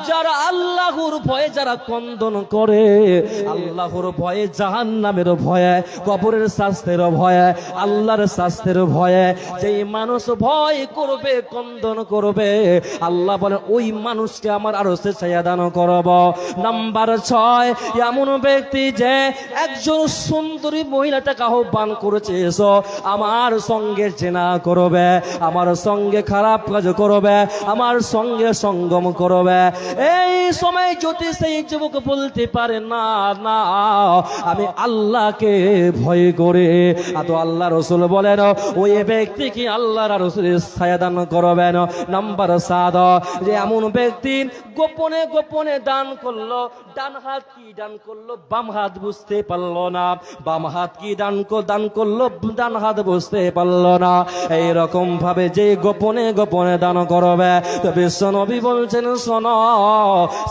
যারা আল্লাহর ভয়ে যারা কন্দন করে, আল্লাহর ভয়ে, জাহান্নামের ভয়ে, কবরের শাস্তির ভয়ে, আল্লাহর শাস্তির ভয়ে যেই মানুষ ভয় করবে, কন্দন করবে, আল্লাহ বলেন ওই মানুষকে আমার আরশে ছায়া দান করব। নাম্বার 6, এমন ব্যক্তি যে একজন সুন্দরী মহিলাটাকে আহ্বান করেছে, এসো আমার সঙ্গে জেনা করবে, আমার সঙ্গে খারাপ কাজ করবে, আমার সঙ্গে সঙ্গম করবে। এই সময় যদি সেই যুবক বলতে পারে না না আমি আল্লাহকে ভয় করে, তো আল্লাহ রাসূল বলেন ওই ব্যক্তিকে আল্লাহর রাসূলের ছায়া দান করবেন। নাম্বার 7, যে এমন ব্যক্তি গোপনে গোপনে দান করলো, ডান হাত কি দান করলো, বাম হাত বুঝতে পারলো না, বাম হাত কি দান করলো, ডান হাত বুঝতে পারলো না, এইরকম ভাবে যে গোপনে গোপনে দান করবে, তো বিশ্ব নবী বলছেন শোনো,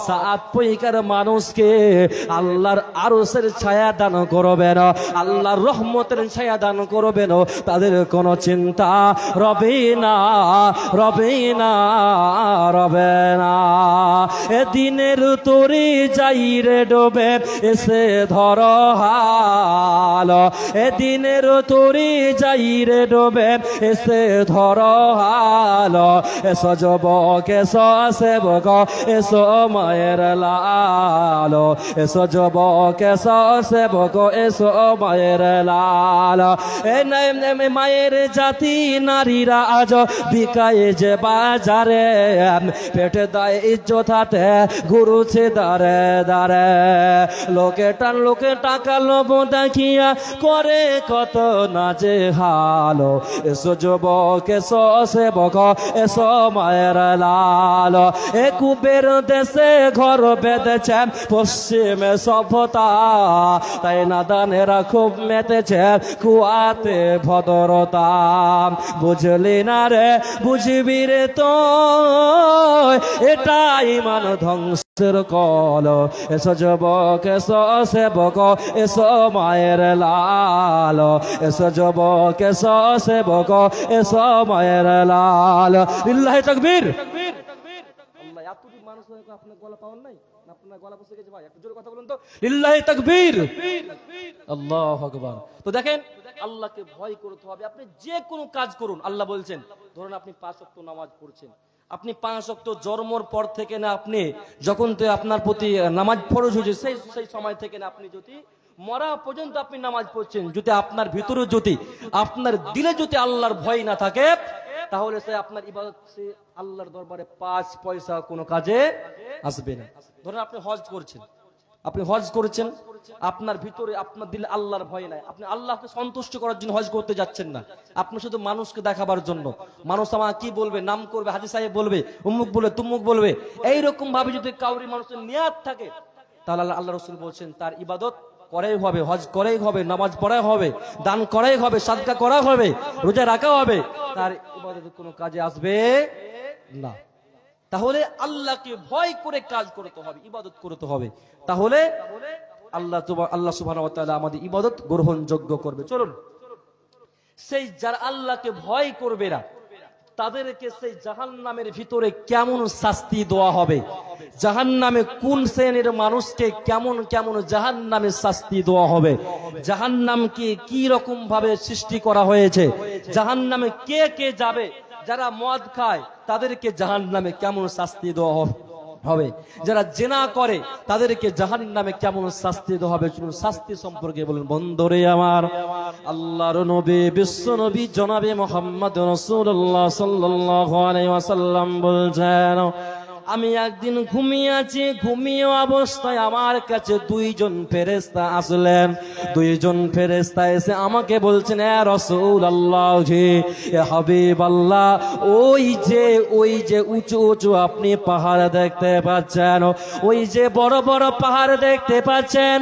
7 প্রকার মানুষকে আল্লাহর আরশের ছায়া দান করবেন, আল্লাহর রহমতের ছায়া দান করবেন, তাদের কোনো চিন্তা রবে না, রবে না, রবে না। এদিনের তরি যাই রে ডোবে এসে ধর হাল, এদিনের তরি যাই রে ডোবে এসে ধর হাল, এসো যুবক, এসো সেবক, এসো মায়ের লাল, এসো যুবক, এসো সেবক, এসো মায়ের লাল। এ মায়ের জাতি নারীরা আজ বিকায় যে বাজারে, পেটে দায় ইজ্জত হাতে ঘুরুছে দারে দারে, লোকে টাকা লোভ দেখিয়া করে কত নাজে হাল, এসো যুবক, এসো সেবক, এসো মায়ের লাল। এ কুবের দেশে ঘর বেঁধেছে পশ্চিমে সভ্যতা, তাই নাদানেরা খুব মেতেছে কুয়াতে ভদ্রতা, বুঝলি না রে বুঝবি রে তো, এটাই মান ধ্বংসের কল। এসো যুবক, এসো সেবক, এসো মায়ের লাল, এসো যুবক, এসো সেবক, এসো মায়ের লাল। লিল্লাহি তাকবীর। আল্লাহ এতটি মানুষ আপনার গলা পাওয়ার নাই, আপনার গলা বসে গেছে ভাই, একটু জোরে কথা বলুন তো, লিল্লাহি তাকবীর, আল্লাহু আকবার। তো দেখেন আল্লাহকে ভয় করতে হবে। আপনি যে কোনো কাজ করুন, আল্লাহ বলছেন, ধরুন আপনি 5 ওয়াক্ত নামাজ পড়ছেন, আপনি 5 ওয়াক্ত জন্মর পর থেকে না, আপনি যখন তো আপনার প্রতি নামাজ ফরজ হয়েছে সেই সময় থেকে না, আপনি যদি মরা পর্যন্ত আপনি নামাজ পড়ছেন, যদি আপনার ভিতরে যদি আপনার দিলে যদি আল্লাহর ভয় না থাকে, তাহলে সে আপনার ইবাদত সে আল্লাহর দরবারে 5 পয়সা কোনো কাজে আসবে না। ধরুন আপনি হজ করছেন, আপনি হজ করেছেন, আপনার ভিতরে আপনার দিলে আল্লাহর ভয় নাই, আপনি আল্লাহকে সন্তুষ্ট করার জন্য হজ করতে যাচ্ছেন না, আপনি শুধু মানুষকে দেখাবার জন্য, মানুষ আমার কি বলবে, নাম করবে, হাজী সাহেব বলবে, উম্মুক বলবে, তুমুক বলবে, এইরকম ভাবে যদি কাউরি মানুষের নিয়াত থাকে, তাহলে আল্লাহ রাসূল বলছেন তার ইবাদত করাই হবে, হজ করাই হবে, নামাজ পড়াই হবে, দান করাই হবে, সাদকা করা হবে, রোজা রাখা হবে, তার ইবাদত কোনো কাজে আসবে না। তাহলে আল্লাহকে ভয় করে কাজ করতে হবে, ইবাদত করতে হবে, তাহলে আল্লাহ সুবহানাহু ওয়া তাআলা আমাদের ইবাদত গ্রহণযোগ্য করবে। চলুন, সেই যারা আল্লাহকে ভয় করবে না, তাদেরকে সেই জাহান্নামের ভিতরে কেমন শাস্তি দেওয়া হবে, জাহান্নামে কোন শ্রেণীর মানুষকে কেমন কেমন জাহান্নামের শাস্তি দেওয়া হবে, জাহান্নামকে কি রকম ভাবে সৃষ্টি করা হয়েছে, জাহান্নামে কে কে যাবে, যারা মদ খায় তাদেরকে জাহান্নামে কেমন শাস্তি দেওয়া হবে, যারা জেনা করে তাদেরকে জাহান্নামে কেমন শাস্তি দেওয়া হবে, শাস্তি সম্পর্কে বলেন। বন্ধুরে আমার, আল্লাহর নবী বিশ্ব নবী জনাবে মুহাম্মদ রাসূলুল্লাহ সাল্লাল্লাহু আলাইহি ওয়াসাল্লাম বলছেন, আমি একদিন ঘুমিয়ে আছি, ঘুমিয়ে অবস্থায় আমার কাছে 2 জন ফেরেশতা আসলেন। 2 জন ফেরেশতা এসে আমাকে বলছেন, এ রাসূলুল্লাহ জি, এ হাবিবাল্লাহ, ওই যে উঁচু উঁচু আপনি পাহাড় দেখতে পাচ্ছেন, ওই যে বড় বড় পাহাড় দেখতে পাচ্ছেন,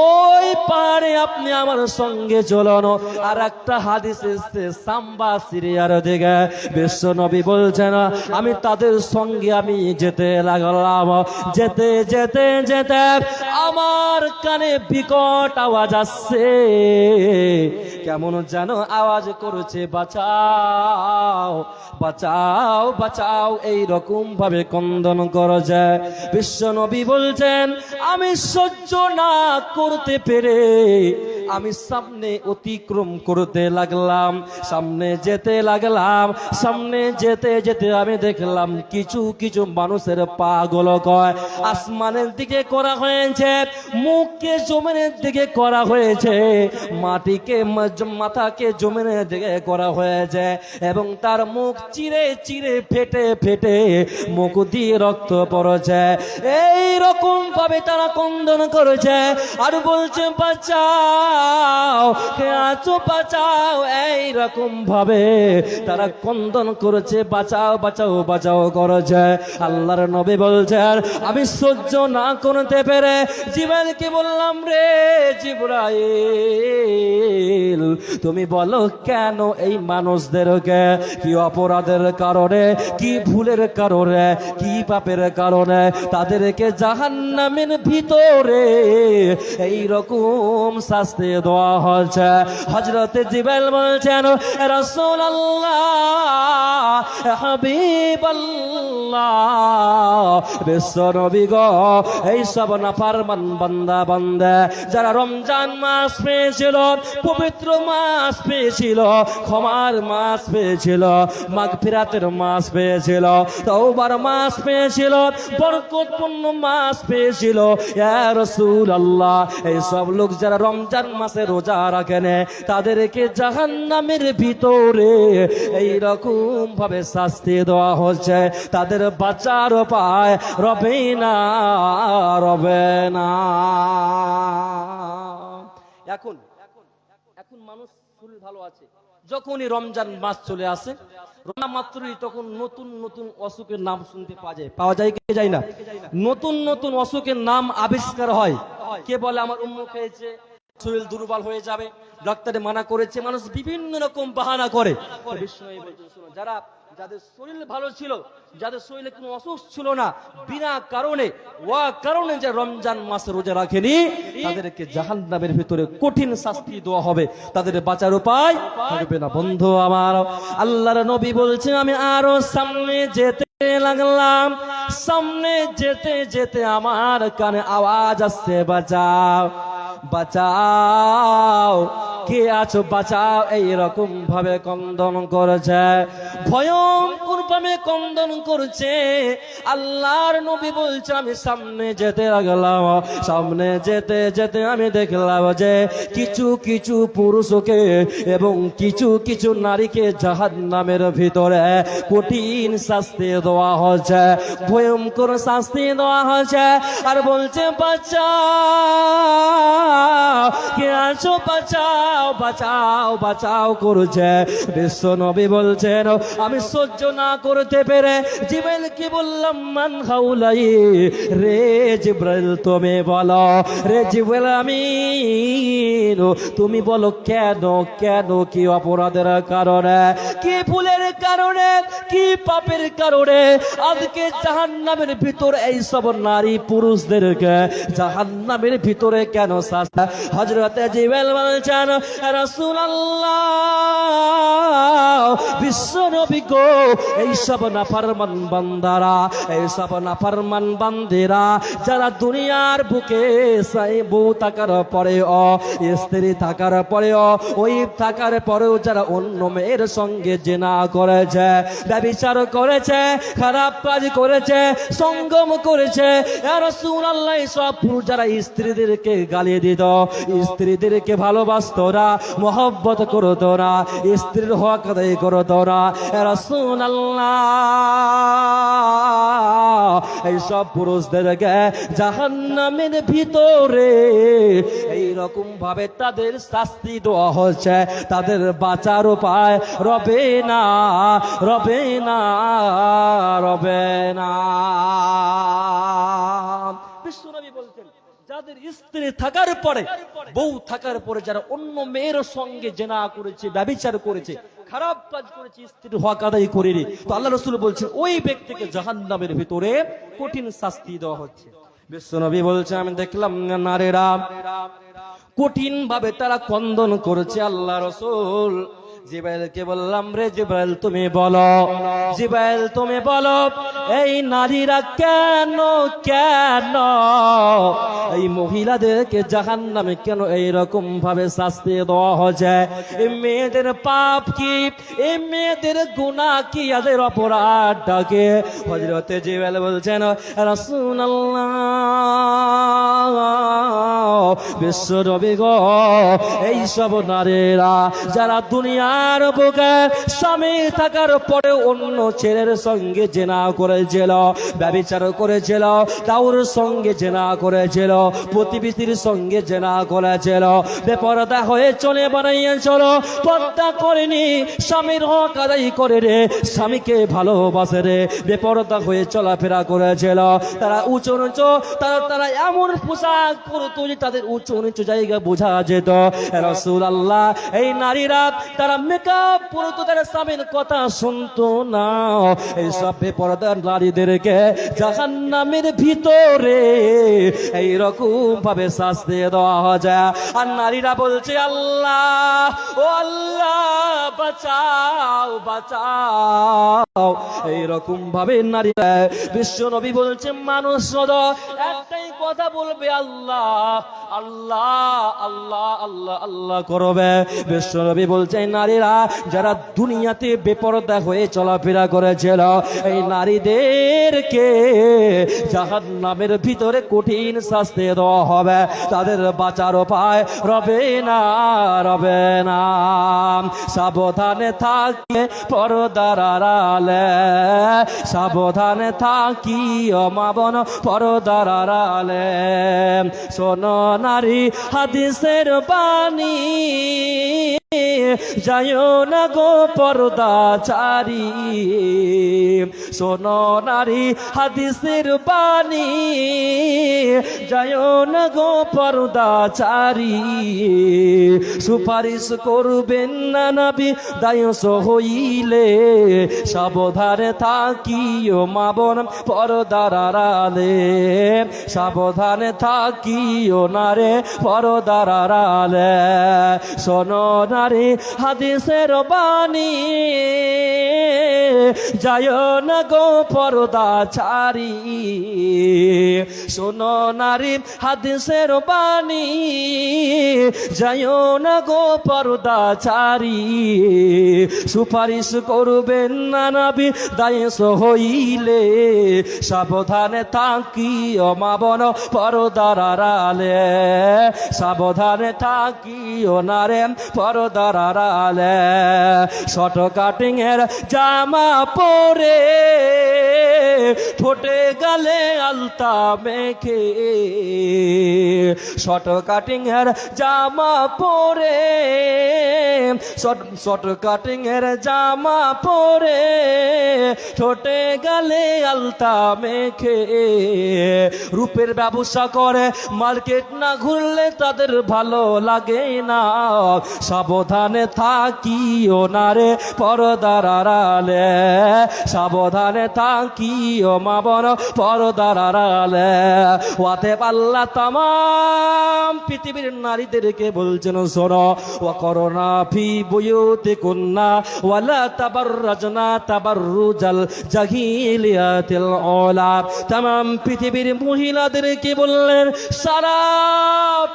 ওই পাহাড়ে আপনি আমার সঙ্গে চলুন। আর একটা হাদিস এসেছে সাম্বা সিরিয়ার দিকে, বিশ্ব নবী বলছেন আমি তাদের সঙ্গে আমি যেতে লাগলাম। যেতে যেতে যেতে আমার কানে বিকট আওয়াজ আসছে, কেমন যেন আওয়াজ করছে, বাঁচাও বাঁচাও বাঁচাও, এই রকম ভাবে ক্রন্দন করছে। বিশ্ব নবী বলছেন, আমি সহ্য না করতে পেরে আমি সামনে অতিক্রম করতে লাগলাম, সামনে যেতে লাগলাম। সামনে যেতে যেতে আমি দেখলাম কিছু কিছু মানুষের পা গুলো কয় আসমানের দিকে করা হয়েছে, মুখকে জমিনের দিকে করা হয়েছে, মাটিকে মাথাকে জমিনের দিকে করা হয়েছে, এবং তার মুখ চিরে চিরে ফেটে ফেটে মুখ দিয়ে রক্ত পড়ছে। এই রকম ভাবে তারা ক্রন্দন করেছে আর বলছে, বাঁচাও, কে আছো বাঁচাও। এই রকম ভাবে তারা ক্রন্দন করেছে, বাঁচাও বাঁচাও বাঁচাও করেছে। আল্লাহর নবী বলছেন, আমি সহ্য না করতে পেরে জিবরাইলকে বললাম, রে জিবরাইল, তুমি বলো কেন এই মানুষদেরকে কি অপরাধের কারণে, কি ভুলের কারণে, কি পাপের কারণে তাদেরকে জাহান্নামের ভিতরে এই রকম শাস্তি দেওয়া হচ্ছে। হযরতে জিবরাইল বলছেন, রাসূলুল্লাহ, হাবিবাল্লাহ, বিশ্ব নবী গো, এই সব নাফরমান বান্দা বান্দা যারা রমজান মাস পেয়েছিল, পবিত্র মাস পেয়েছিল, ক্ষমার মাস পেয়েছিল, মাগফিরাতের মাস পেয়েছিল, তওবার মাস পেয়েছিল, বরকতপূর্ণ মাস পেয়েছিল, ইয়া রাসূলুল্লাহ, এই সব লোক যারা রমজান মাসে রোজা রাখেন তাদেরকে জাহান্নামের ভিতরে এই রকম ভাবে শাস্তি দেওয়া হচ্ছে, তাদের বাঁচার উপায় রবে না, রবে না। এখন এখন মানুষ শরীর ভালো আছে, যখনই রমজান মাস চলে আসে রমজান মাত্রই তখন নতুন নতুন অসুখের নাম শুনতে পাওয়া যায় কি যায় না? নতুন নতুন অসুখের নাম আবিষ্কার হয়। কে বলে আমার উম্মুক হয়েছে, শরীর দুর্বল হয়ে যাবে, ডাক্তারে মানা করেছে, মানুষ বিভিন্ন রকম বাহানা করে। যারা যাদের শরীর ভালো ছিল, যাদের শরীরে কোনো অসুখ ছিল না, বিনা কারণে কারণে যে রমজান মাস রোজা রাখেনি, তাদেরকে জাহান্নামের ভিতরে কঠিন শাস্তি দেওয়া হবে, তাদের বাঁচার উপায় থাকবে না। বন্ধু আমার, আল্লাহর নবী বলছেন, আমি আরো সামনে যেতে লাগলাম, সামনে যেতে যেতে আমার কানে আওয়াজ আসছে, বাঁচাও বাঁচাও, কে আছো বাঁচাও। এইরকম ভাবে ক্রন্দন করেছে, ভয়ঙ্কর ভাবে ক্রন্দন করছে। আল্লাহর নবী বলছে, আমি সামনে যেতে লাগলাম, সামনে যেতে যেতে আমি দেখলাম যে কিছু কিছু পুরুষকে এবং কিছু কিছু নারীকে জাহান্নামের ভিতরে কঠিন শাস্তি দেওয়া হচ্ছে, ভয়ঙ্কর শাস্তি দেওয়া হচ্ছে। আর বলছে, বাঁচাও, কে আছো বাঁচাও, বাঁচাও বাঁচাও করছে। বিশ্ব নবী বলছেন, আমি সহ্য না করতে পেরে জিবরাইলকে বললাম, মান হাউলাই, রে জিবরাইল তুমি বলো, রে জিবরাইল আমিন তুমি বলো, কেন কেন, কি অপরাধের কারণে, কি ভুলের কারণে, কি পাপের কারণে আজকে জাহান্নামের ভিতরে এই সব নারী পুরুষদেরকে জাহান্নামের ভিতরে কেন শাস্তি? হযরতে জিবরাইল বলছেন, রাসূলুল্লাহ, বিশ্ব নবী গো, এই সব নাফরমান বান্দারা, এই সব নাফরমান বান্দিরা যারা দুনিয়ার বুকে বউ থাকার পরেও, স্ত্রী থাকার পরেও, ওই থাকার পরেও যারা অন্য মেয়ের সঙ্গে জিনা করেছে, ব্যভিচার করেছে, খারাপ কাজ করেছে, সঙ্গম করেছে, ইয়া রাসূলুল্লাহ, সব পুরুষ যারা স্ত্রীদেরকে গালি দিত, স্ত্রীদেরকে ভালোবাসতো না, মহব্বত করতো না, স্ত্রীর হক আদায় করতো না, ইয়া রাসূলুল্লাহ, এই সব পুরুষদেরকে জাহান্নামের ভিতরে এই রকম ভাবে তাদের শাস্তি দেওয়া হচ্ছে, তাদের বাঁচার উপায় রবে না, রবে না, রবে না। বিশ্বনবী বলছেন, তাদের স্ত্রী থাকার পরে, বউ থাকার পরে যারা অন্য মেয়ের সঙ্গে জেনা করেছে, ব্যভিচার করেছে, খারাপ কাজ করেছে, স্ত্রীর হক আদায় করেনি, তো আল্লাহ রাসূল বলছেন ওই ব্যক্তিকে জাহান্নামের ভিতরে কঠিন শাস্তি দেওয়া হচ্ছে। বিশ্বনবী বলছে আমি দেখলাম নারীরা কঠিন ভাবে তারা ক্রন্দন করেছে। আল্লাহ রাসূল জিবরাইলকে বললাম, রে জিবরাইল তুমি বলো, জিবরাইল তুমি বলো এই নারীরা কেন কেন এই মহিলাদেরকে জাহান্নামে কেন এইরকম ভাবে শাস্তি দেওয়া হচ্ছে? এই মেয়েদের পাপ কি, এই মেয়েদের গুনাহ কি, এদের অপরাধটা কি? হযরতে জিবরাইল বলছেন, রাসূলুল্লাহ বিশ্বনবী গো, এই সব নারীরা যারা দুনিয়ার বুকে স্বামী থাকার পরে অন্য ছেলের সঙ্গে জেনা করেছিল, ব্যভিচার করেছিল, তার সঙ্গে জেনা করেছিল, প্রতিবেশীর সঙ্গে জেনা করেছিল, বেপরদা হয়ে চলে বানাইয়েছিল, পর্দা করেনি, স্বামীর হক আদায় করে রে, স্বামীকে ভালোবাসে রে, বেপরদা হয়ে চলাফেরা করেছিল, তারা উঁচু নিচু, তারা এমন পোশাক পরতো যে তাদের উঁচু নিচু জায়গা বোঝা যেত। রাসূলুল্লাহ এই নারীরা তারা মেকআপ পরতো, তারা স্বামীর কথা শুনতো না। এই সব বেপরদার নারীদেরকে জাহান্নামের ভিতরে এইরকম ভাবে শাস্তি দেওয়া যায়। আর নারীরা বলছে আল্লাহ, ও আল্লাহ বাঁচাও বাঁচাও, এইরকম ভাবে নারীরা। বিশ্ব নবী বলছে মানুষ একটাই কথা বলবে আল্লাহ আল্লাহ আল্লাহ আল্লাহ আল্লাহ করবে। বিশ্ব নবী বলছে নারীরা যারা দুনিয়াতে বেপরদা হয়ে চলাফেরা করেছিল, এই নারীদেরকে জাহান্নামের ভিতরে কঠিন শাস্তি দেওয়া হবে, তাদের বাঁচার উপায় রবে না রবে না। সাবধানে থাকে পর্দার আড়ালে, সাবধানে থাকি মা বোন পর্দার আড়ালে। শোনো নারী হাদিসের বাণী, যায়ও না গো পর্দাচারী। শোনো নারী হাদিসের বাণী, যায়ও না গো পর্দাচারী। সুপারিশ করবেন না নবী দায়স হইলে, সাবধানে থাকিও মা বোন পর্দার আড়ালে, সাবধানে থাকিও না রে পর্দার আড়ালে। শোনো নারী হাদিসের বাণী, যায় না গো পর্দাচারী। শোনো নারী হাদিসের বাণী, যায় না গো পর্দাচারী। সুপারিশ করবেন না নবী দায়স হইলে, সাবধানে থাকিও মা বোন পর্দার আড়ালে, সাবধানে থাকিও না রে পর্দার আড়ালে। শর্ট কাটিং এর জামা পরে, ঠোঁটে গালে আলতা মেখে, শর্ট কাটিং এর জামা পরে, শর্ট কাটিং এর জামা পরে, ঠোঁটে গালে আলতা মেখে, রূপের ব্যবসা করে মার্কেট না ঘুরলে তাদের ভালো লাগে না। সাবধানে থাকিও না রে পর্দার আড়ালে, সাবধানে থাকিও মা বোন পর্দার আড়ালে। ওয়াতে পাল্লা তামাম পৃথিবীর নারীদেরকে বলছেন শোনো, ওয়া করোনা ফি বুয়ুতিকুন্না ওয়ালা তাবাররাজনা তাবাররুজাল জাহিলিয়াতিল উলা। তামাম পৃথিবীর মহিলাদেরকে বললেন, সারা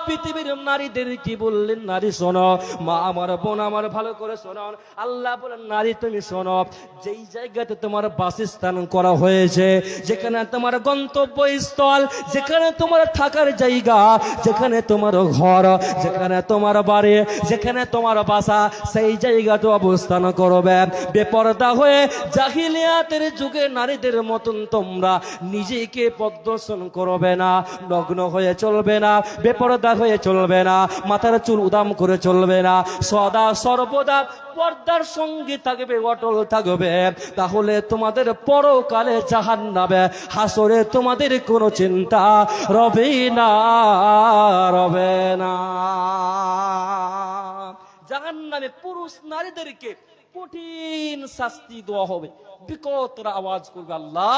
পৃথিবীর নারীদেরকে বললেন নারী শোনো, মা আমার বোন আমার ভালো করে শোনো। আল্লাহ বলেন নারী তুমি শোনো, যেই জায়গাতে তোমার বাসস্থান করা হয়েছে, যেখানে তোমার গন্তব্যস্থল, যেখানে তোমার থাকার জায়গা, যেখানে তোমার ঘর, যেখানে তোমার বাড়ি, যেখানে তোমার বাসা, সেই জায়গাটা অবস্থান করবে। বেপরদা হয়ে জাহিলিয়াতের যুগে নারীদের মতন তোমরা নিজেকে প্রদর্শন করবে না, নগ্ন হয়ে চলবে না, বেপরদা হয়ে চলবে না, মাথার চুল উদাম করে চলবে না, সদা সদা সর্বদা পর্দার সঙ্গে থাকবে, অটল থাকবে, তাহলে তোমাদের পরকালে জাহান্নামে হাসরে তোমাদের কোনো চিন্তা রবে না, রবে না। জাহান্নামে পুরুষ নারীদেরকে কঠিন শাস্তি দেওয়া হবে। বিকট আওয়াজ করবে, আল্লাহ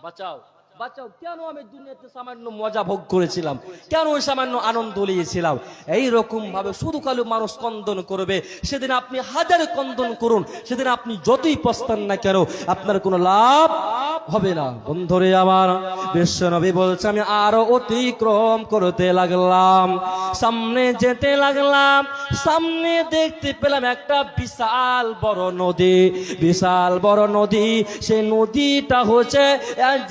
বাঁচাও বাঁচাও। কেন আমি দুনিয়াতে সামান্য মজা ভোগ করেছিলাম, কেন সামান্য আনন্দ লিয়েছিলাম? এইরকম ভাবে শুধু কালো মানুষ কন্দন করবে। সেদিন আপনি হাজার কন্দন করুন, সেদিন আপনি যতই পস্তান না কেন আপনার কোনো লাভ হবে না। বন্ধুরে আমার, বিশ্বনবী বলছে আমি আরো অতিক্রম করতে লাগলাম, সামনে যেতে লাগলাম, সামনে দেখতে পেলাম একটা বিশাল বড় নদী, বিশাল বড় নদী। সেই নদীটা হচ্ছে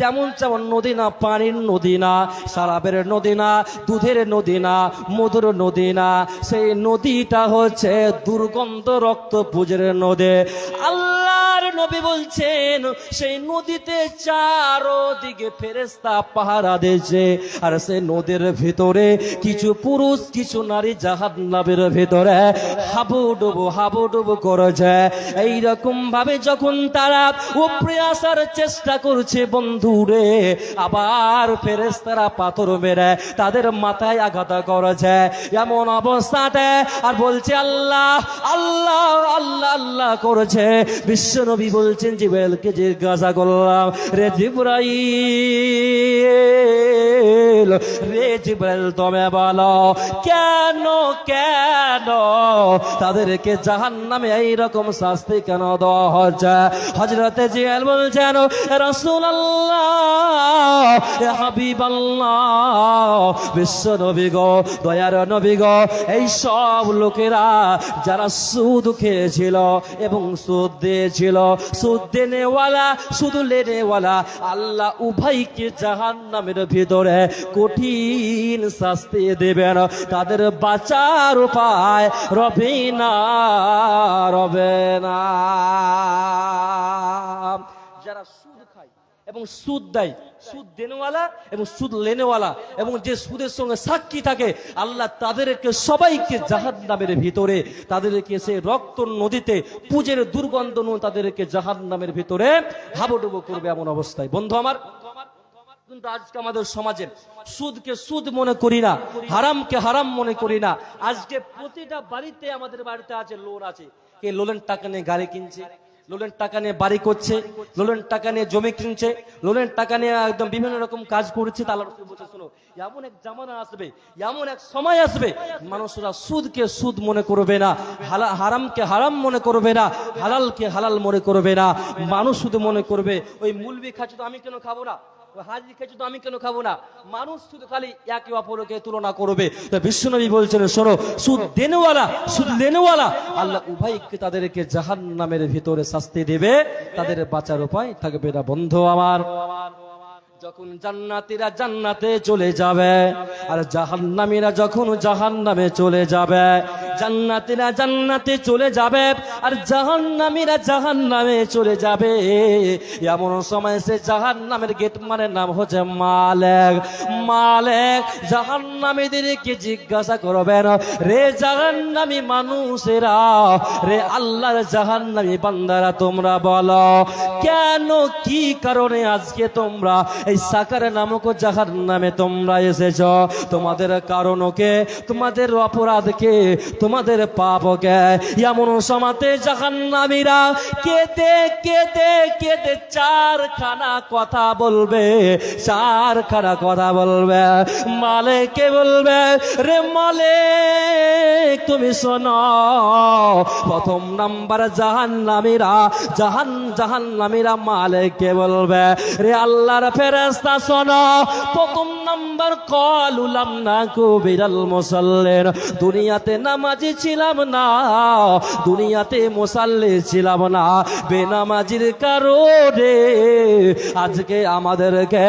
যেমন যেমন নদী না, পানির নদী না, শরাবের নদী না, দুধের নদী না, মধুর নদী না, সেই নদীটা হচ্ছে দুর্গন্ধ রক্ত পুজের নদী। আল্লাহর নবী বলছেন সেই নদীতে চারদিকে ফেরেশতা পাহারা দিয়েছে, আর সেই নদীর ভিতরে কিছু পুরুষ কিছু নারী জাহান্নামের ভিতরে হাবুডুবু করেছে। এইরকম ভাবে যখন তারা উপরে আসার চেষ্টা করছে বন্ধুরে, আবার ফেরেশতারা পাথর মেরে তাদের মাথায় আঘাত করেছে। এমন অবস্থাতে আর বলছে আল্লাহ আল্লাহ আল্লাহ আল্লাহ করেছে। বিশ্বনবী বলছেন জিবরাইলকে জিজ্ঞাসা করলাম, রে জিবরাইল, রে জিবরাইল তুমি বলো কেন কেন তাদেরকে জাহান্নামে এইরকম শাস্তি কেন দেওয়া হচ্ছে? হযরতে জিবরাইল বলছেন, রাসূলুল্লাহ, হাবিবাল্লাহ, বিশ্ব নবী গো, দয়ার নবী গো, এই সব লোকেরা যারা সুদ খেয়েছিল এবং সুদ দিয়েছিল, সুদ দেনেওয়ালা সুদ লেনেওয়ালা, আল্লাহ উভয়কে জাহান্নামের ভিতরে কঠিন শাস্তি দেবেন। তাদের বাঁচার উপায় রবে না, রবে না। যারা সুদ খায় এবং সুদ দেয়, সুদ দেনেওয়ালা এবং সুদ লেনেওয়ালা এবং যে সুদের সঙ্গে সাক্ষী থাকে, আল্লাহ তাদেরকে সবাইকে জাহান্নামের ভিতরে, তাদেরকে সে রক্ত নদীতে পুজের দুর্গন্ধ নিয়ে তাদেরকে জাহান্নামের ভিতরে হাবুডুবু করবে এমন অবস্থায়। বন্ধু আমার, কিন্তু আজকে আমাদের সমাজের সুদকে সুদ মনে করি না, হারামকে হারাম মনে করি না। আজকে প্রতিটা বাড়িতে, আমাদের বাড়িতে আছে লোন আছে, কে লোনের টাকা নিয়ে গাড়ি কিনছে, লোনের টাকা নিয়ে বাড়ি করছে, লোনের টাকা নিয়ে জমি কিনছে, লোনের টাকা নিয়ে একদম বিভিন্ন রকম কাজ করছে। তা আল্লাহ রাসূল বলছে, শোনো, এমন এক জামানা আসবে, এমন এক সময় আসবে, মানুষরা সুদকে সুদ মনে করবে না, হারামকে হারাম মনে করবে না, হালালকে হালাল মনে করবে না। মানুষ শুধু মনে করবে ওই মুলবি খাচ্ছে তো আমি কেন খাবো না, হাজি খেয়েছে তো আমি কেন খাবো না। মানুষ শুধু খালি একে অপরকে তুলনা করবে। বিশ্বনবী বলছেন, শোনো, সুদ দেনেওয়ালা সুদ লেনেওয়ালা, আল্লাহ উভয়কে তাদেরকে জাহান্নামের ভিতরে শাস্তি দেবে, তাদের বাঁচার উপায় থাকবে না। বন্ধু আমার, যখন জান্নাতীরা জান্নাতে চলে যাবে আর জাহান্নামীরা যখন জাহান্নামে চলে যাবে, জান্নাতীরা জান্নাতে চলে যাবে আর জাহান্নামীরা জাহান্নামে চলে যাবে, এমন সময় সে জাহান্নামের গেট মানে নাম হচ্ছে মালিক। মালিক জাহান্নামীদেরকে জিজ্ঞাসা করবেন, রে জাহান্নামী মানুষেরা, রে আল্লাহর জাহান্নামী বান্দারা, তোমরা বলো কেন, কি কারণে আজকে তোমরা এই সাকার নামক জাহান্নামে তোমরা এসেছ? তোমাদের কারণকে, তোমাদের অপরাধকে, তোমাদের পাপকে। এমন সময়তে জাহান্নামীরা কেঁদে কেঁদে কেঁদে চারখানা কথা বলবে, চারখানা কথা বলবে। মালিককে বলবে, রে মালিক তুমি শোনো, প্রথম নাম্বার জাহান্নামীরা, জাহান্নামীরা মালিককে বলবে, রে আল্লাহর ফেরেশতা শোনো, প্রথম নাম্বার কলুলাম না কুবিরাল মুসাল্লিন, দুনিয়াতে নামাজি ছিলাম না, দুনিয়াতে মুসাল্লি ছিলাম না, বেনামাজির কারণে আজকে আমাদেরকে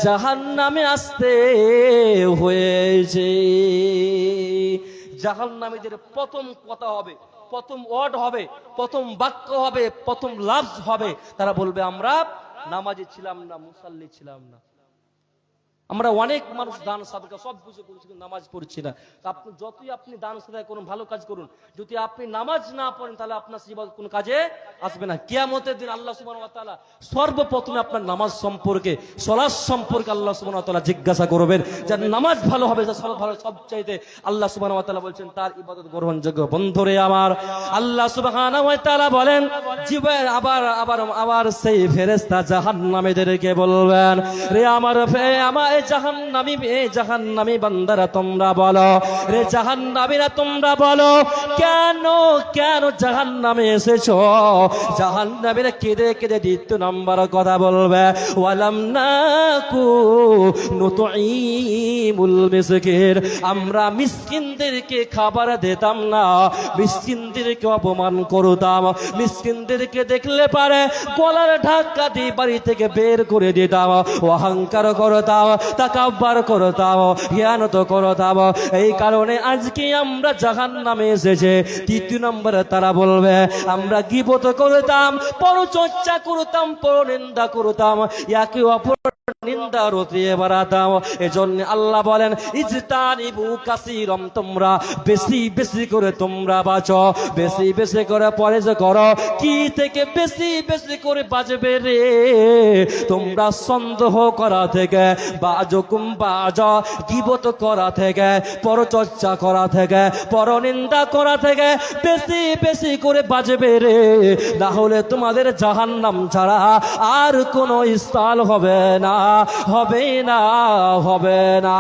জাহান্নামে আসতে হয়েছে। জাহান্নামীদের প্রথম কথা হবে, প্রথম ওয়ার্ড হবে, প্রথম বাক্য হবে, প্রথম লাফজ হবে, তারা বলবে আমরা নামাজি ছিলাম না, মুসাল্লি ছিলাম না। আমরা অনেক মানুষ দান সাদকা সব কিছু করছি, কিন্তু নামাজ পড়ছি না। আপনি যতই আপনি দান সাদকা করুন, ভালো কাজ করুন, যদি আপনি নামাজ না পড়েন তাহলে আপনার ইবাদত কোনো কাজে আসবে না। কিয়ামতের দিন আল্লাহ সুবহানাহু ওয়া তাআলা সর্বপ্রথমে আপনার নামাজ সম্পর্কে, সালাত সম্পর্কে আল্লাহ সুবহানাহু ওয়া তাআলা জিজ্ঞাসা করবেন। যার নামাজ ভালো হবে, যার সালাত ভালো, সবচাইতে আল্লাহ সুবহানাহু ওয়া তাআলা বলছেন তার ইবাদত গ্রহণযোগ্য। বন্ধুরে আমার, আল্লাহ সুবহানাহু ওয়া তাআলা বলেন জীবন আবার সেই ফেরেশতা জাহান্নামীদেরকে বলবেন, রে আমার জাহান্নামী বান্দারা তোমরা বলো, রে জাহান্নামীরা তোমরা বলো, কেন জাহান্নামে এসেছো? জাহান্নামীরা কেঁদে কেঁদে দ্বিতীয় নাম্বার কথা বলবে, ওয়ালাম নাকু নুতঈমুল মিসকিন, আমরা মিসকিনদেরকে খাবার দিতাম না, মিসকিনদেরকে অপমান করতাম, মিসকিনদেরকে দেখলে পারে গলার ধাক্কা দিয়ে বাড়ি থেকে বের করে দিতাম, অহংকার করতাম, তাকাব্বুর করতাম, জ্ঞানত করতাম। এই কারণে আজকে আমরা জাহান্নামে এসেছে। তৃতীয় নম্বরে তারা বলবে আমরা গীবত করতাম, পরচর্চা করতাম, পরনিন্দা করতাম, একে অপর নিন্দা রটিয়ে বেড়াতাম। এজন্য আল্লাহ বলেন ইজতানিবু কাসীরাম, তোমরা বেশি বেশি করে তোমরা বাঁচো, বেশি বেশি করে পরহেজ করো। কি থেকে বেশি বেশি করে বাঁচবে রে? তোমরা সন্দেহ করা থেকে, বাজকুম বাজ, গীবত করা থেকে, পরচর্চা করা থেকে, পরনিন্দা করা থেকে বেশি বেশি করে বাঁচবে রে, না হলে তোমাদের জাহান্নাম ছাড়া আর কোনো স্থল হবে না, হবে না, হবে না।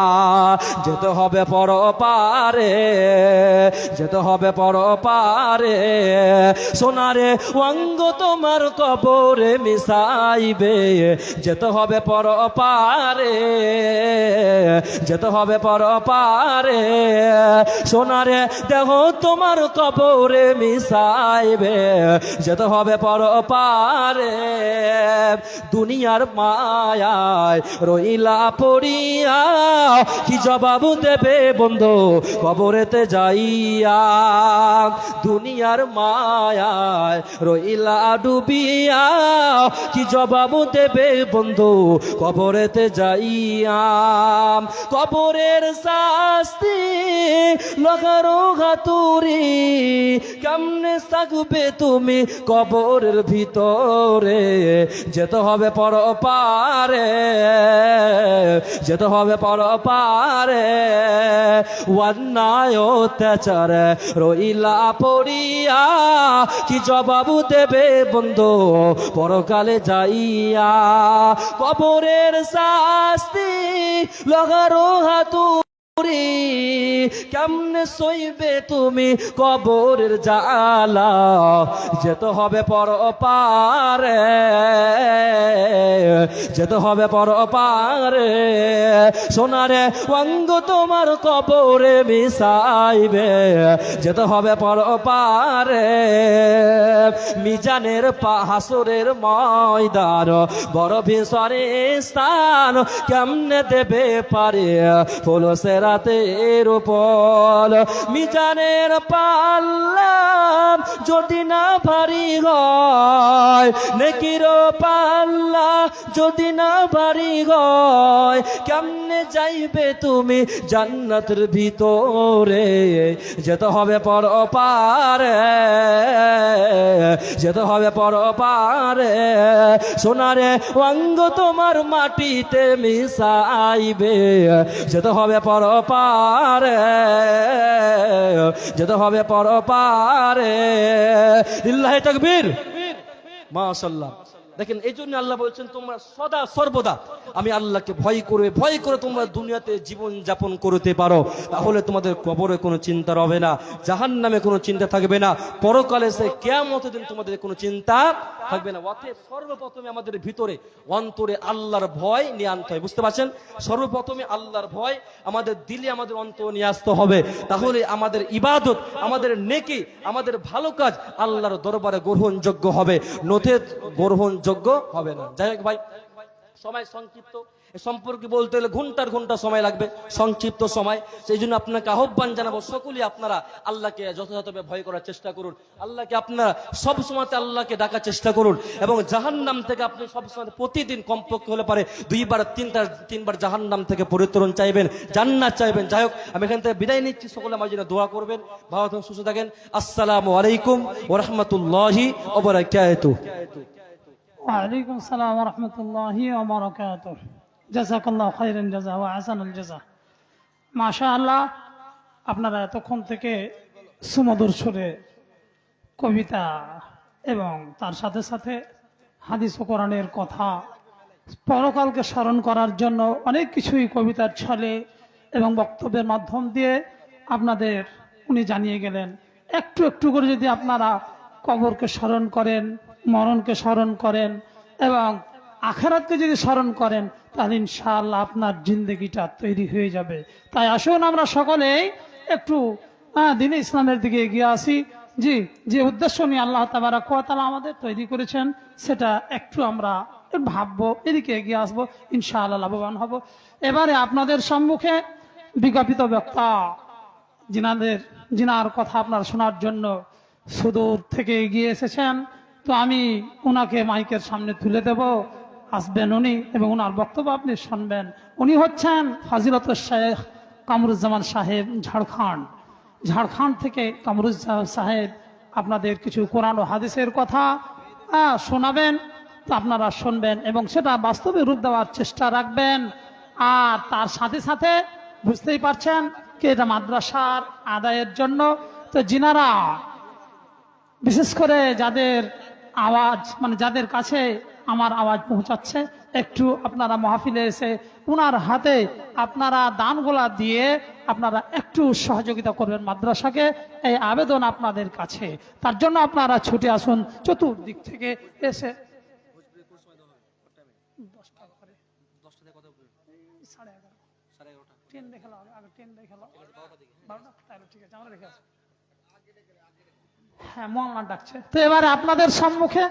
যেতে হবে পরপারে, যেতে হবে পরপারে। সোনারে অঙ্গ তোমার কবরে মিশাইবে, যেতে হবে পরপারে, যেতে হবে পরপারে। সোনারে দেহ তোমার কবরে মিশাইবে, যেতে হবে পরপারে। দুনিয়ার মায়ায় রইলা পড়িয়া, কি জবাব দেবে বন্ধু কবরেতে যাইয়া? দুনিয়ার মায়ায় রইলা ডুবিয়া, কি জবাব দেবে বন্ধু কবরেতে যাইয়া? কবরের শাস্তি লাগারো হাতুরি, কেমনে থাকবে তুমি কবরের ভিতরে? যেতে হবে পরপারে, যেতে হবে পরপারে। অন্যায় অত্যাচার রইলা পড়িয়া, কি জবাব দেবে বন্ধু পরকালে যাইয়া? কবরের শাস্তি লাগারো হাতুরি, কেমনে সইবে তুমি কবরের জ্বালা? যেতে হবে পরপারে, যেতে হবে পরপারে। সোনারে অঙ্গ তোমার কবরে মিশাইবে, যেতে হবে পরপারে। মিজানের হাসরের ময়দান বড় ভীষণে স্থান, কেমনে দেবে পারে পুলিশে রাতের উপর? মিজানের পাল্লা যদি না ভারী হয়, নেকির পাল্লা যদি না ভারী হয়, কেমনে যাইবে তুমি জান্নাতের ভিতরে? যেতে হবে পরপারে, যেতে হবে পরপারে। সোনারে অঙ্গ তোমার মাটিতে মিশাইবে, যেতে হবে পরপারে, যেতে হবে পরপারে। লিল্লাহি তাকবীর, মাশাআল্লাহ। দেখেন এই জন্য আল্লাহ বলছেন তোমরা সদা সর্বদা আমি আল্লাহকে ভয় করে তোমরা দুনিয়াতে জীবন যাপন করতে পারো, তাহলে তোমাদের কবরে কোনো চিন্তা হবে না, জাহান্নামে কোনো চিন্তা থাকবে না, পরকালে সে কিয়ামতের দিন তোমাদের কোনো চিন্তা থাকবে না। অতএব সর্বপ্রথমে আমাদের ভিতরে অন্তরে আল্লাহর ভয় নিয়ে আনতে হয়, বুঝতে পারছেন? সর্বপ্রথমে আল্লাহর ভয় আমাদের দিলে, আমাদের অন্তর নিয়ে আসতে হবে, তাহলে আমাদের ইবাদত, আমাদের নেকি, আমাদের ভালো কাজ আল্লাহর দরবারে গ্রহণযোগ্য হবে, নথে গ্রহণযোগ্য হবে না। যাই হোক ভাই, সময় সংক্ষিপ্ত, এ সম্পর্কে বলতে হলে ঘন্টার ঘন্টা সময় লাগবে, সংক্ষিপ্ত সময়। সেই জন্য আপনাকে আহ্বান জানাবো, সকলেই আপনারা আল্লাহকে যথাযথভাবে ভয় করার চেষ্টা করুন। আল্লাহকে আপনারা সবসময় আল্লাহকে ডাকার চেষ্টা করুন, এবং জাহান্নাম থেকে আপনি সবসময় প্রতিদিন কমপক্ষে হলে পারে 2বার 3বার জাহান্নাম থেকে পরিত্রাণ চাইবেন, জান্নাত চাইবেন। যাই হোক, আমি এখান থেকে বিদায় নিচ্ছি। সকলে আমার জন্য দোয়া করবেন। ভালো থাকুন, সুস্থ থাকেন। আসসালামু আলাইকুম ওয়া রাহমাতুল্লাহি ওয়া বারাকাতুহু। ওয়ালাইকুম আসসালাম ওয়া রাহমাতুল্লাহি ওয়া বারাকাতুহু। জাযাকাল্লাহু খাইরান জাযা ওয়া আহসানুল জাযা। মাশাআল্লাহ, আপনারা এতক্ষণ থেকে সুমধুর সুরে কবিতা এবং তার সাথে সাথে হাদিস ও কোরআনের কথা, পরকালকে স্মরণ করার জন্য অনেক কিছুই কবিতার ছলে এবং বক্তব্যের মাধ্যম দিয়ে আপনাদের উনি জানিয়ে গেলেন। একটু একটু করে যদি আপনারা কবরকে স্মরণ করেন, মরণকে স্মরণ করেন এবং আখিরাতকে যদি স্মরণ করেন, তাহলে ইনশাআল্লাহ আপনার জিন্দগিটা তৈরি হয়ে যাবে। তাই আসুন আমরা সকলেই একটু দ্বীন ইসলামের দিকে এগিয়ে আসি। জি, যে উদ্দেশ্য নিয়ে আল্লাহ তাবারাক ওয়া তাআলা আমাদের তৈরি করেছেন, সেটা একটু আমরা ভাববো, এদিকে এগিয়ে আসবো, ইনশাআল্লাহ লাভবান হব। এবারে আপনাদের সম্মুখে বিজ্ঞাপিত বক্তা জিনার কথা আপনার শোনার জন্য সুদূর থেকে এগিয়ে এসেছেন। তো আমি ওনাকে মাইকের সামনে তুলে দেব, আসবেন উনি এবং ওনার বক্তব্য আপনি শুনবেন। উনি হচ্ছেন ফাজিলতুল শেখ কামরুজ্জামান সাহেব, ঝাড়খণ্ড থেকে কামরুজ্জামান সাহেব আপনাদের কিছু কোরআন ও হাদিসের কথা শোনাবেন। তো আপনারা শুনবেন এবং সেটা বাস্তবে রূপ দেওয়ার চেষ্টা রাখবেন। আর তার সাথে সাথে বুঝতেই পারছেন কি এটা মাদ্রাসার আদায়ের জন্য। তো যিনারা বিশেষ করে যাদের আওয়াজ, মানে যাদের কাছে আমার আওয়াজ পৌঁছাচ্ছে, একটু আপনারা মাহফিলে এসে উনার হাতে আপনারা দানগুলা দিয়ে আপনারা একটু সহযোগিতা করবেন মাদ্রাসাকে, এই আবেদন আপনাদের কাছে। তার জন্য আপনারা ছুটে আসুন চতুর্দিক থেকে এসে। হ্যাঁ, মৌলানা ডাকছে। তো এবারে আপনাদের সম্মুখে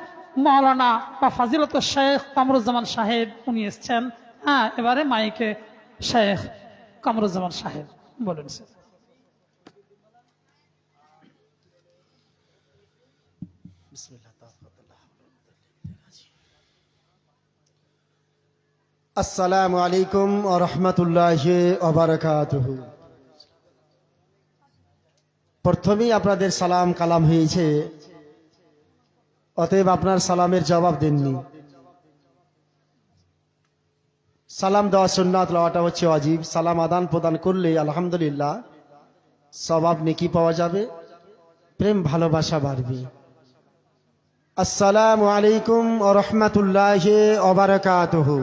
মৌলানা বা ফাজিলতুল শেখ কামরুজ্জামান সাহেব উনি এসছেন। হ্যাঁ, এবারে মাইকে শেখ কামরুজ্জামান সাহেব বলেন। আসসালামু আলাইকুম ওয়া রাহমাতুল্লাহি ওয়া বারাকাতুহু। প্রথমেই আপনাদের সালাম কালাম হয়েছে, অতএব আপনার সালামের জবাব দেননি। সালাম দেওয়া সুন্নাত, লওয়াটা হচ্ছে ওয়াজিব। সালাম আদান প্রদান করলে আলহামদুলিল্লাহ সওয়াব নেকি পাওয়া যাবে, প্রেম ভালোবাসা বাড়বে। আসসালামু আলাইকুম ওয়া রাহমাতুল্লাহি ওয়া বারাকাতুহু।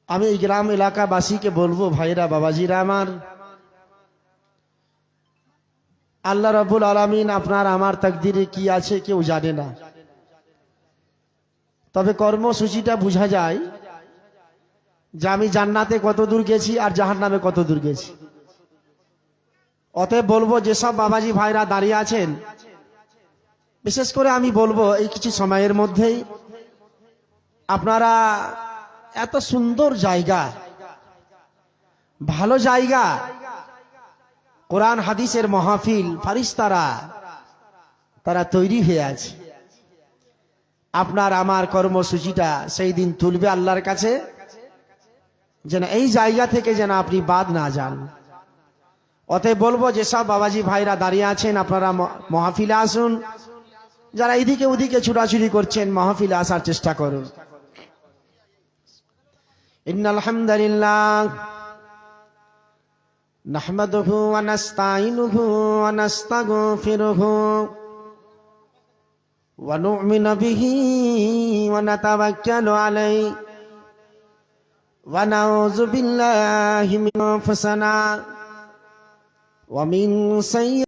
আমি এই গ্রাম এলাকাবাসীকে বলবো, ভাইরা বাবাজিরা আমার, আল্লাহ রাব্বুল আলামিন আপনার আমার তাকদিরে কি আছে কেউ জানে না। তবে কর্মসূচিটা বোঝা যায় যে আমি জান্নাতে কত দূর গেছি আর জাহান্নামে কত দূর গেছি। অতএব বলবো, যেসব বাবাজি ভাইরা দাঁড়িয়ে আছেন, বিশেষ করে আমি বলবো এই কিছু সময়ের মধ্যেই আপনারা এত সুন্দর জায়গা, ভালো জায়গা, কোরআন হাদিসের মাহফিল, ফারিস্তারা তারা তৈরি হয়ে আছে। আপনার আমার কর্মসূচিটা সেই দিন তুলবে আল্লাহর কাছে, যেন এই জায়গা থেকে যেন আপনি বাদ না যান। অতএব বলবো, যেসব বাবাজি ভাইরা দাঁড়িয়ে আছেন আপনারা মাহফিলে আসুন। যারা এদিকে ওদিকে ছুটাছুটি করছেন, মাহফিলে আসার চেষ্টা করুন। ইন্নাল হামদুলিল্লাহ নাহমাদুহু ওয়া নাস্তাইনুহু ওয়া নাস্তাগফিরুহু ওয়া নু'মিনু বিহি ওয়া নাতাওয়াক্কালু আলাইহি ওয়া নাউযু বিল্লাহি মিন আনফুসিনা ওয়া মিন সাইয়্যাতি